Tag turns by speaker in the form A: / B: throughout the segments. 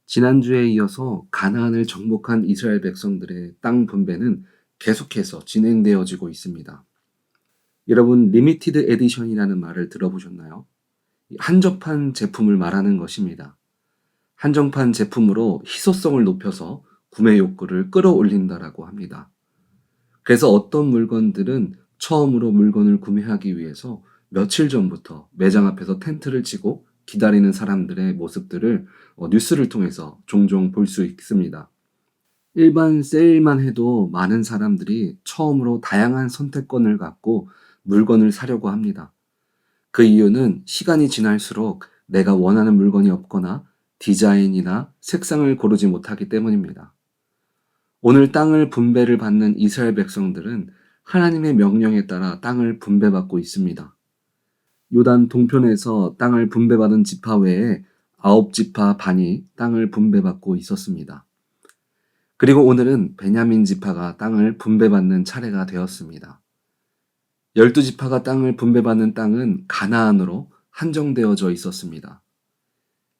A: 지난주에 이어서 가나안을 정복한 이스라엘 백성들의 땅 분배는 계속해서 진행되어지고 있습니다. 여러분, 리미티드 에디션이라는 말을 들어보셨나요? 한정판 제품을 말하는 것입니다. 한정판 제품으로 희소성을 높여서 구매 욕구를 끌어올린다라고 합니다. 그래서 어떤 물건들은 처음으로 물건을 구매하기 위해서 며칠 전부터 매장 앞에서 텐트를 치고 기다리는 사람들의 모습들을 뉴스를 통해서 종종 볼 수 있습니다. 일반 세일만 해도 많은 사람들이 처음으로 다양한 선택권을 갖고 물건을 사려고 합니다. 그 이유는 시간이 지날수록 내가 원하는 물건이 없거나 디자인이나 색상을 고르지 못하기 때문입니다. 오늘 땅을 분배를 받는 이스라엘 백성들은 하나님의 명령에 따라 땅을 분배받고 있습니다. 요단 동편에서 땅을 분배받은 지파 외에 9지파 반이 땅을 분배받고 있었습니다. 그리고 오늘은 베냐민 지파가 땅을 분배받는 차례가 되었습니다. 12지파가 땅을 분배받는 땅은 가나안으로 한정되어져 있었습니다.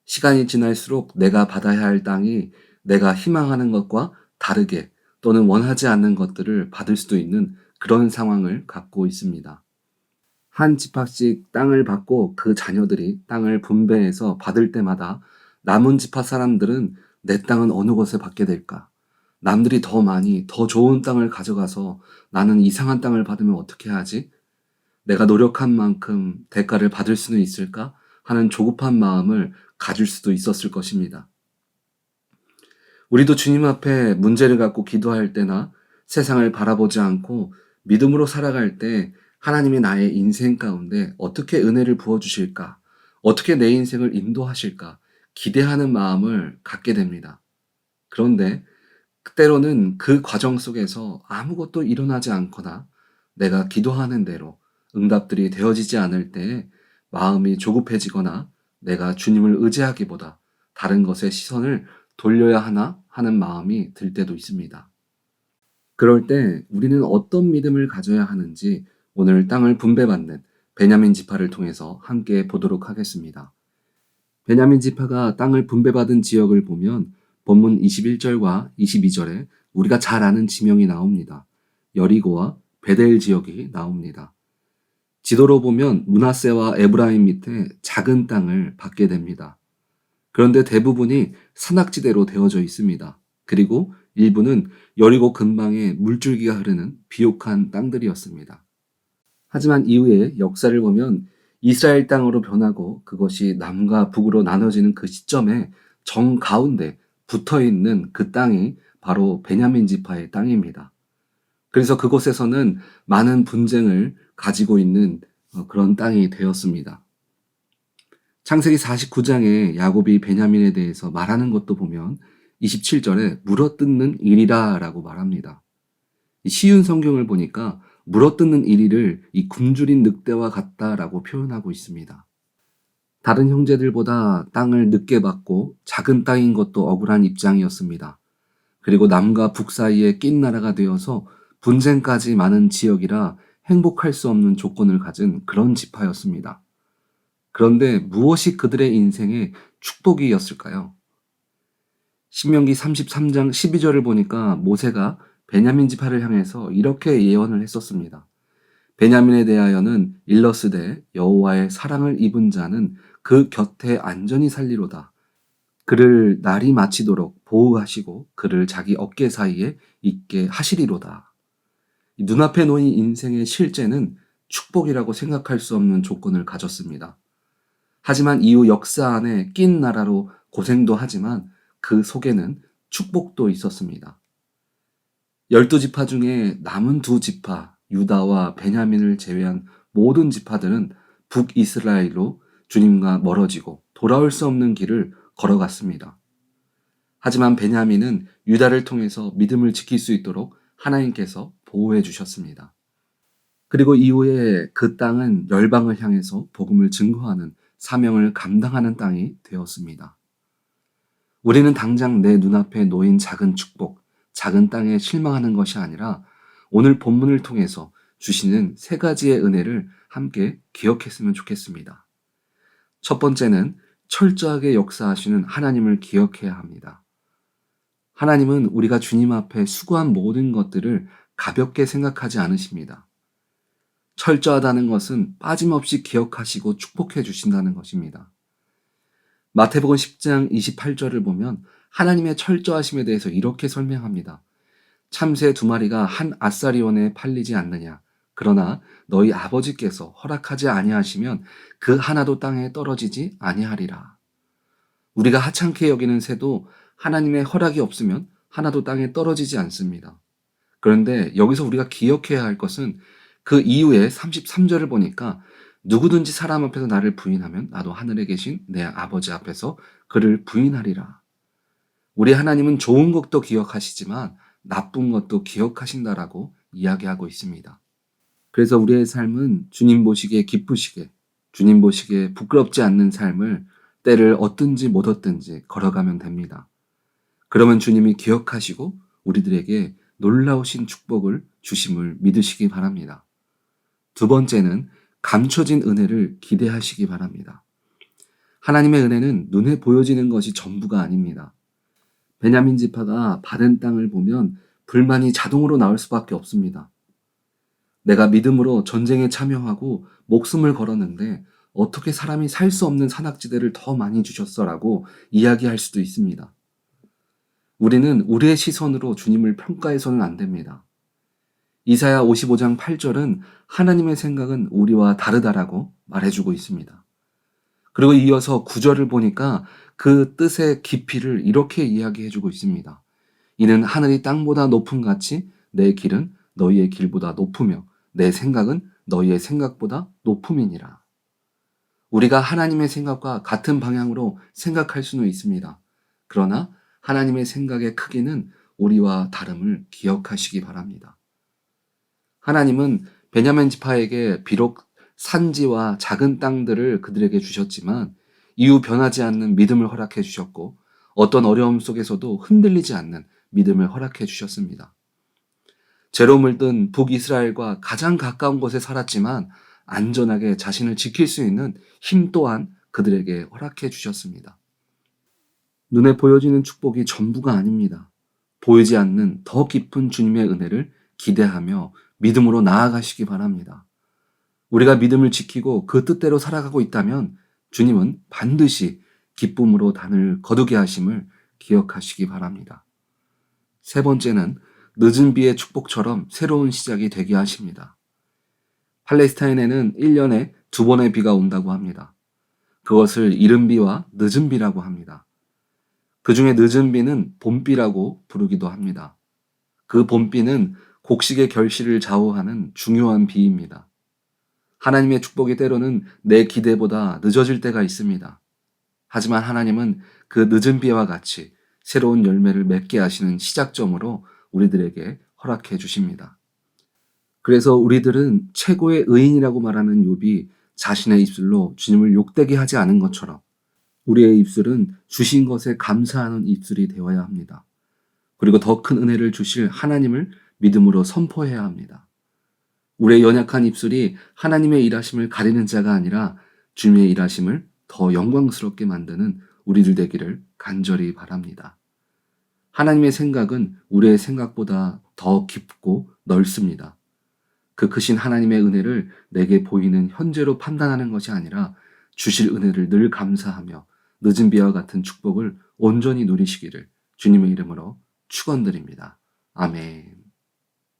A: 시간이 지날수록 내가 받아야 할 땅이 내가 희망하는 것과 다르게 또는 원하지 않는 것들을 받을 수도 있는 그런 상황을 갖고 있습니다. 한 지파씩 땅을 받고 그 자녀들이 땅을 분배해서 받을 때마다 남은 지파 사람들은 내 땅은 어느 곳에 받게 될까? 남들이 더 많이, 더 좋은 땅을 가져가서 나는 이상한 땅을 받으면 어떻게 하지? 내가 노력한 만큼 대가를 받을 수는 있을까? 하는 조급한 마음을 가질 수도 있었을 것입니다. 우리도 주님 앞에 문제를 갖고 기도할 때나 세상을 바라보지 않고 믿음으로 살아갈 때 하나님이 나의 인생 가운데 어떻게 은혜를 부어주실까? 어떻게 내 인생을 인도하실까? 기대하는 마음을 갖게 됩니다. 그런데 때로는 그 과정 속에서 아무것도 일어나지 않거나 내가 기도하는 대로 응답들이 되어지지 않을 때 마음이 조급해지거나 내가 주님을 의지하기보다 다른 것에 시선을 돌려야 하나 하는 마음이 들 때도 있습니다. 그럴 때 우리는 어떤 믿음을 가져야 하는지 오늘 땅을 분배받는 베냐민 지파를 통해서 함께 보도록 하겠습니다. 베냐민 지파가 땅을 분배받은 지역을 보면 본문 21절과 22절에 우리가 잘 아는 지명이 나옵니다. 여리고와 베델 지역이 나옵니다. 지도로 보면 므낫세와 에브라임 밑에 작은 땅을 받게 됩니다. 그런데 대부분이 산악지대로 되어져 있습니다. 그리고 일부는 여리고 근방에 물줄기가 흐르는 비옥한 땅들이었습니다. 하지만 이후에 역사를 보면 이스라엘 땅으로 변하고 그것이 남과 북으로 나눠지는 그 시점에 정가운데 붙어있는 그 땅이 바로 베냐민 지파의 땅입니다. 그래서 그곳에서는 많은 분쟁을 가지고 있는 그런 땅이 되었습니다. 창세기 49장에 야곱이 베냐민에 대해서 말하는 것도 보면 27절에 물어뜯는 일이라 라고 말합니다. 쉬운 성경을 보니까 물어뜯는 일이를 이 굶주린 늑대와 같다라고 표현하고 있습니다. 다른 형제들보다 땅을 늦게 받고 작은 땅인 것도 억울한 입장이었습니다. 그리고 남과 북 사이에 낀 나라가 되어서 분쟁까지 많은 지역이라 행복할 수 없는 조건을 가진 그런 지파였습니다. 그런데 무엇이 그들의 인생의 축복이었을까요? 신명기 33장 12절을 보니까 모세가 베냐민 지파를 향해서 이렇게 예언을 했었습니다. 베냐민에 대하여는 일러스되 여호와의 사랑을 입은 자는 그 곁에 안전히 살리로다. 그를 날이 마치도록 보호하시고 그를 자기 어깨 사이에 있게 하시리로다. 눈앞에 놓인 인생의 실제는 축복이라고 생각할 수 없는 조건을 가졌습니다. 하지만 이후 역사 안에 낀 나라로 고생도 하지만 그 속에는 축복도 있었습니다. 12지파 중에 남은 2지파, 유다와 베냐민을 제외한 모든 지파들은 북이스라엘로 주님과 멀어지고 돌아올 수 없는 길을 걸어갔습니다. 하지만 베냐민은 유다를 통해서 믿음을 지킬 수 있도록 하나님께서 보호해 주셨습니다. 그리고 이후에 그 땅은 열방을 향해서 복음을 증거하는 사명을 감당하는 땅이 되었습니다. 우리는 당장 내 눈앞에 놓인 작은 축복, 작은 땅에 실망하는 것이 아니라 오늘 본문을 통해서 주시는 3가지의 은혜를 함께 기억했으면 좋겠습니다. 첫 번째는 철저하게 역사하시는 하나님을 기억해야 합니다. 하나님은 우리가 주님 앞에 수고한 모든 것들을 가볍게 생각하지 않으십니다. 철저하다는 것은 빠짐없이 기억하시고 축복해 주신다는 것입니다. 마태복음 10장 28절을 보면 하나님의 철저하심에 대해서 이렇게 설명합니다. 참새 2마리가 한 아사리원에 팔리지 않느냐. 그러나 너희 아버지께서 허락하지 아니하시면 그 하나도 땅에 떨어지지 아니하리라. 우리가 하찮게 여기는 새도 하나님의 허락이 없으면 하나도 땅에 떨어지지 않습니다. 그런데 여기서 우리가 기억해야 할 것은 그 이후에 33절을 보니까 누구든지 사람 앞에서 나를 부인하면 나도 하늘에 계신 내 아버지 앞에서 그를 부인하리라. 우리 하나님은 좋은 것도 기억하시지만 나쁜 것도 기억하신다라고 이야기하고 있습니다. 그래서 우리의 삶은 주님 보시기에 기쁘시게, 주님 보시기에 부끄럽지 않는 삶을 때를 얻든지 못 얻든지 걸어가면 됩니다. 그러면 주님이 기억하시고 우리들에게 놀라우신 축복을 주심을 믿으시기 바랍니다. 두 번째는 감춰진 은혜를 기대하시기 바랍니다. 하나님의 은혜는 눈에 보여지는 것이 전부가 아닙니다. 베냐민 지파가 받은 땅을 보면 불만이 자동으로 나올 수밖에 없습니다. 내가 믿음으로 전쟁에 참여하고 목숨을 걸었는데 어떻게 사람이 살 수 없는 산악지대를 더 많이 주셨어라고 이야기할 수도 있습니다. 우리는 우리의 시선으로 주님을 평가해서는 안 됩니다. 이사야 55장 8절은 하나님의 생각은 우리와 다르다라고 말해주고 있습니다. 그리고 이어서 9절을 보니까 그 뜻의 깊이를 이렇게 이야기해주고 있습니다. 이는 하늘이 땅보다 높음 같이 내 길은 너희의 길보다 높으며 내 생각은 너희의 생각보다 높음이니라. 우리가 하나님의 생각과 같은 방향으로 생각할 수는 있습니다. 그러나 하나님의 생각의 크기는 우리와 다름을 기억하시기 바랍니다. 하나님은 베냐민 지파에게 비록 산지와 작은 땅들을 그들에게 주셨지만 이후 변하지 않는 믿음을 허락해 주셨고 어떤 어려움 속에서도 흔들리지 않는 믿음을 허락해 주셨습니다. 죄로 물든 북이스라엘과 가장 가까운 곳에 살았지만 안전하게 자신을 지킬 수 있는 힘 또한 그들에게 허락해 주셨습니다. 눈에 보여지는 축복이 전부가 아닙니다. 보이지 않는 더 깊은 주님의 은혜를 기대하며 믿음으로 나아가시기 바랍니다. 우리가 믿음을 지키고 그 뜻대로 살아가고 있다면 주님은 반드시 기쁨으로 단을 거두게 하심을 기억하시기 바랍니다. 세 번째는 늦은 비의 축복처럼 새로운 시작이 되게 하십니다. 팔레스타인에는 1년에 2번의 비가 온다고 합니다. 그것을 이른 비와 늦은 비라고 합니다. 그 중에 늦은 비는 봄비라고 부르기도 합니다. 그 봄비는 곡식의 결실을 좌우하는 중요한 비입니다. 하나님의 축복이 때로는 내 기대보다 늦어질 때가 있습니다. 하지만 하나님은 그 늦은 비와 같이 새로운 열매를 맺게 하시는 시작점으로 우리들에게 허락해 주십니다. 그래서 우리들은 최고의 의인이라고 말하는 욥이 자신의 입술로 주님을 욕되게 하지 않은 것처럼 우리의 입술은 주신 것에 감사하는 입술이 되어야 합니다. 그리고 더 큰 은혜를 주실 하나님을 믿음으로 선포해야 합니다. 우리의 연약한 입술이 하나님의 일하심을 가리는 자가 아니라 주님의 일하심을 더 영광스럽게 만드는 우리들 되기를 간절히 바랍니다. 하나님의 생각은 우리의 생각보다 더 깊고 넓습니다. 그 크신 하나님의 은혜를 내게 보이는 현재로 판단하는 것이 아니라 주실 은혜를 늘 감사하며 늦은 비와 같은 축복을 온전히 누리시기를 주님의 이름으로 축원드립니다. 아멘.